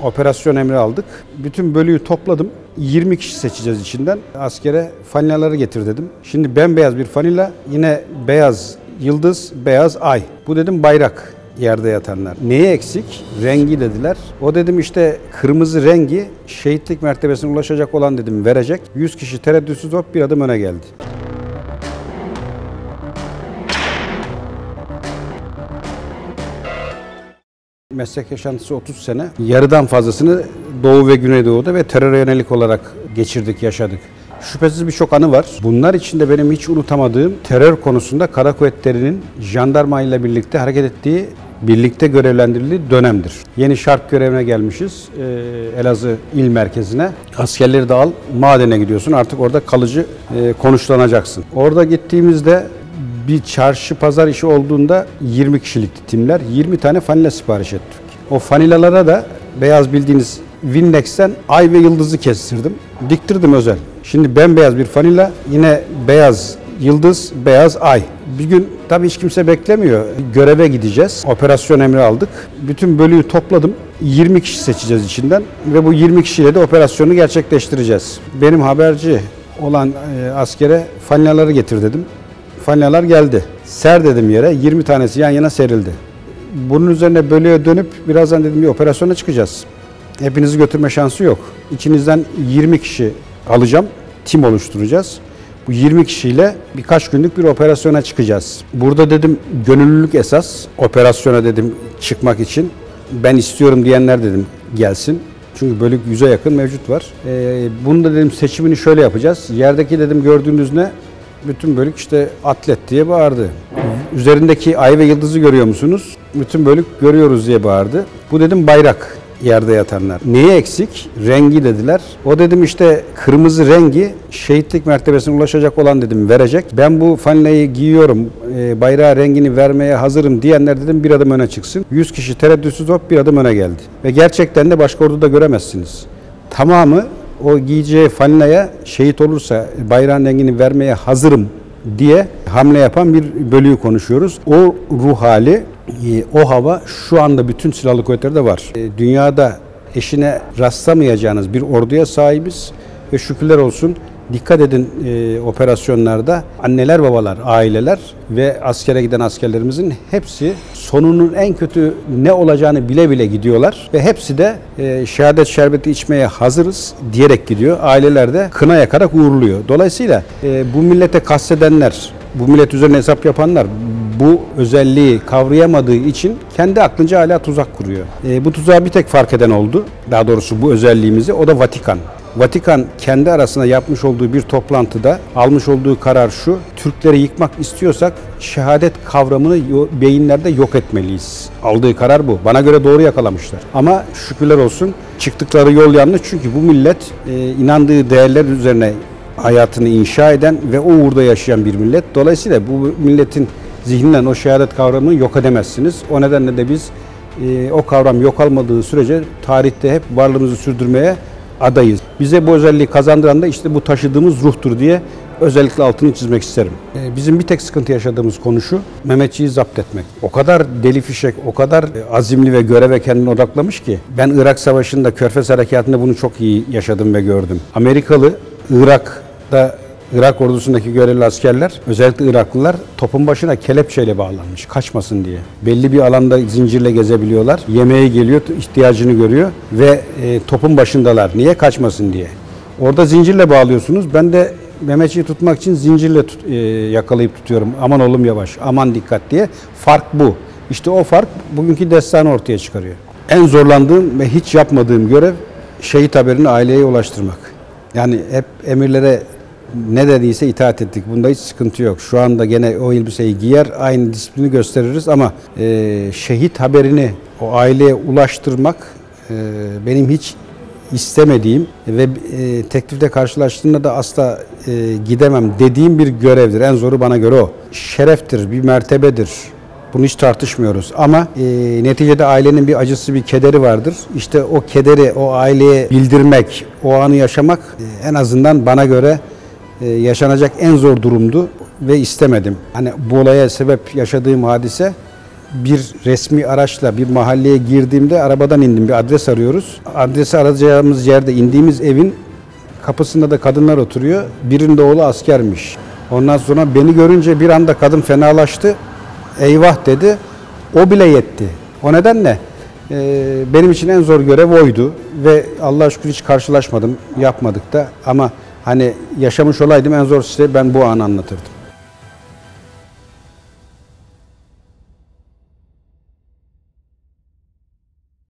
Operasyon emri aldık. Bütün bölüğü topladım. 20 kişi seçeceğiz içinden. Askere falinaları getir dedim. Şimdi bembeyaz bir falina, yine beyaz yıldız, beyaz ay. Bu dedim bayrak, yerde yatanlar. Neye eksik? Rengi dediler. O dedim işte kırmızı rengi şehitlik mertebesine ulaşacak olan dedim verecek. 100 kişi tereddütsüz hop bir adım öne geldi. Meslek yaşantısı 30 sene. Yarıdan fazlasını Doğu ve Güneydoğu'da ve teröre yönelik olarak geçirdik, yaşadık. Şüphesiz birçok anı var. Bunlar içinde benim hiç unutamadığım terör konusunda kara kuvvetlerinin jandarma ile birlikte hareket ettiği, birlikte görevlendirildiği dönemdir. Yeni Şark görevine gelmişiz. Elazığ il merkezine. Askerleri de al, madene gidiyorsun. Artık orada kalıcı konuşlanacaksın. Orada gittiğimizde bir çarşı pazar işi olduğunda 20 kişilikti timler. 20 tane fanila sipariş ettik. O fanilalara da beyaz bildiğiniz Windex'ten ay ve yıldızı kestirdim. Diktirdim özel. Şimdi bembeyaz bir fanila, yine beyaz yıldız, beyaz ay. Bir gün tabii hiç kimse beklemiyor. Göreve gideceğiz. Operasyon emri aldık. Bütün bölüğü topladım. 20 kişi seçeceğiz içinden ve bu 20 kişiyle de operasyonu gerçekleştireceğiz. Benim haberci olan askere falinaları getir dedim. Falinalar geldi. Ser dedim yere. 20 tanesi yan yana serildi. Bunun üzerine bölüğe dönüp birazdan dedim bir operasyona çıkacağız. Hepinizi götürme şansı yok. İçinizden 20 kişi alacağım. Tim oluşturacağız. Bu 20 kişiyle birkaç günlük bir operasyona çıkacağız. Burada dedim gönüllülük esas. Operasyona dedim çıkmak için. Ben istiyorum diyenler dedim gelsin. Çünkü bölük 100'e yakın mevcut var. Bunu da dedim seçimini şöyle yapacağız. Yerdeki dedim gördüğünüz ne? Bütün bölük işte atlet diye bağırdı. Üzerindeki ay ve yıldızı görüyor musunuz? Bütün bölük görüyoruz diye bağırdı. Bu dedim bayrak, yerde yatanlar. Neye eksik? Rengi dediler. O dedim işte kırmızı rengi şehitlik mertebesine ulaşacak olan dedim verecek. Ben bu fanilayı giyiyorum, bayrağı rengini vermeye hazırım diyenler dedim bir adım öne çıksın. 100 kişi tereddütsüz hop bir adım öne geldi. Ve gerçekten de başka orduda göremezsiniz. Tamamı o giyeceği falinaya şehit olursa bayrağın rengini vermeye hazırım diye hamle yapan bir bölüğü konuşuyoruz. O ruh hali, o hava şu anda bütün silahlı kuvvetlerde var. Dünyada eşine rastlamayacağınız bir orduya sahibiz ve şükürler olsun dikkat edin operasyonlarda anneler, babalar, aileler ve askere giden askerlerimizin hepsi sonunun en kötü ne olacağını bile bile gidiyorlar ve hepsi de şehadet şerbeti içmeye hazırız diyerek gidiyor. Aileler de kına yakarak uğurluyor. Dolayısıyla bu millete kastedenler, bu millet üzerine hesap yapanlar bu özelliği kavrayamadığı için kendi aklınca hala tuzak kuruyor. Bu tuzağı bir tek fark eden oldu. Daha doğrusu bu özelliğimizi, o da Vatikan. Vatikan kendi arasında yapmış olduğu bir toplantıda almış olduğu karar şu: Türkleri yıkmak istiyorsak şehadet kavramını beyinlerde yok etmeliyiz. Aldığı karar bu. Bana göre doğru yakalamışlar. Ama şükürler olsun çıktıkları yol yanlış, çünkü bu millet inandığı değerler üzerine hayatını inşa eden ve o uğurda yaşayan bir millet. Dolayısıyla bu milletin zihninden o şehadet kavramını yok edemezsiniz. O nedenle de biz o kavram yok olmadığı sürece tarihte hep varlığımızı sürdürmeye adayız. Bize bu özelliği kazandıran da işte bu taşıdığımız ruhtur diye özellikle altını çizmek isterim. Bizim bir tek sıkıntı yaşadığımız konu şu: Mehmetçiği zapt etmek. O kadar deli fişek, o kadar azimli ve göreve kendini odaklamış ki. Ben Irak Savaşı'nda, Körfez Harekatı'nda bunu çok iyi yaşadım ve gördüm. Amerikalı Irak ordusundaki görevli askerler, özellikle Iraklılar topun başına kelepçeyle bağlanmış, kaçmasın diye. Belli bir alanda zincirle gezebiliyorlar. Yemeğe geliyor, ihtiyacını görüyor ve topun başındalar. Niye? Kaçmasın diye. Orada zincirle bağlıyorsunuz. Ben de Mehmetçiği tutmak için zincirle yakalayıp tutuyorum. Aman oğlum yavaş, aman dikkat diye. Fark bu. İşte o fark bugünkü destanı ortaya çıkarıyor. En zorlandığım ve hiç yapmadığım görev şehit haberini aileye ulaştırmak. Yani hep emirlere ne dediyse itaat ettik. Bunda hiç sıkıntı yok. Şu anda gene o elbiseyi giyer, aynı disiplini gösteririz ama şehit haberini o aileye ulaştırmak benim hiç istemediğim ve teklifte karşılaştığında da asla gidemem dediğim bir görevdir. En zoru bana göre o. Şereftir, bir mertebedir. Bunu hiç tartışmıyoruz ama neticede ailenin bir acısı, bir kederi vardır. İşte o kederi o aileye bildirmek, o anı yaşamak en azından bana göre yaşanacak en zor durumdu ve istemedim. Hani bu olaya sebep yaşadığım hadise bir resmi araçla bir mahalleye girdiğimde arabadan indim. Bir adres arıyoruz. Adresi arayacağımız yerde indiğimiz evin kapısında da kadınlar oturuyor. Birinin de oğlu askermiş. Ondan sonra beni görünce bir anda kadın fenalaştı. Eyvah dedi. O bile yetti. O nedenle benim için en zor görev oydu. Ve Allah'a şükür hiç karşılaşmadım. Yapmadık da. Ama hani yaşamış olaydım en zor size ben bu anı anlatırdım.